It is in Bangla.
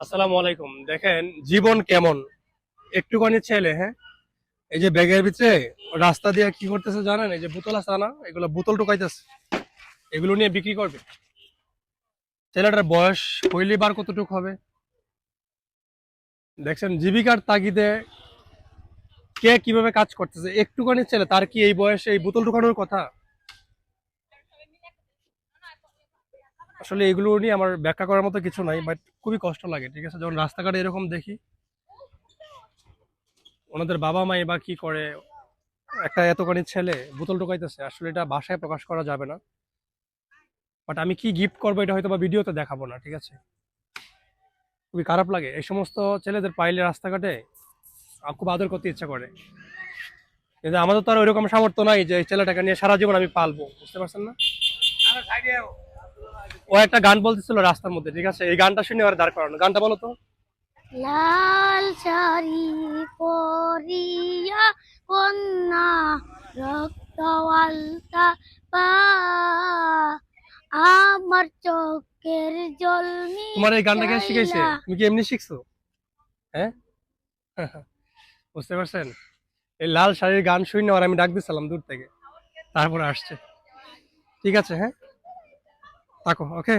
আসসালামু আলাইকুম। দেখেন জীবন কেমন, একটুখানি ছেলে, হ্যাঁ, এই যে ব্যাগের ভিতরে রাস্তা দিয়ে কি করতেছে জানেন? এই যে বোতল আছে না, এগুলো বোতল ঢুকাইতেছে, এগুলো নিয়ে বিক্রি করবে। ছেলেটার বয়স হইলে বার কতটুকু হবে দেখছেন? জীবিকার তাগিদে কে কিভাবে কাজ করতেছে, একটুখানি ছেলে, তার কি এই বয়সে এই বোতল ঢুকানোর কথা? আসলে এগুলো নিয়ে আমার ব্যাখ্যা করার মতো কিছু নাই, বাট খুবই কষ্ট লাগে। ঠিক আছে, যখন রাস্তাঘাটে এরকম দেখি ওনাদের বাবা মাই বা কি করে, একটা এতখানি ছেলে বোতল ঢুকাইতেছে, আসলে এটা ভাষায় প্রকাশ করা যাবে না। বাট আমি কি গিফট করবো এটা হয়তো বা ভিডিওতে দেখাবো না, ঠিক আছে? খুবই খারাপ লাগে এই সমস্ত ছেলেদের পাইলে রাস্তাঘাটে। খুব আদর করতে ইচ্ছা করে, কিন্তু আমাদের তো আর ওইরকম সামর্থ্য নাই যে এই ছেলেটাকে নিয়ে সারা জীবন আমি পালবো, বুঝতে পারছেন না? ও একটা গান বলতেছিল রাস্তার মধ্যে, ঠিক আছে, এই গানটা শুনে ওর দাঁড় করানো। গানটা বলো তো। লাল শাড়ি পরিয়া কন্যা রক্ত আলতা পা আমার চোখের জল তোমার এই গানটা কে শিখাইছে? মিটাইলা। তুমি কি এমনি শিখছো? হ্যাঁ। বুঝতে পারছেন? এই লাল শাড়ির গান শুনে আর আমি ডাক দিছিলাম দূর থেকে, তারপরে আসছে। ঠিক আছে, হ্যাঁ, থাকো, ওকে।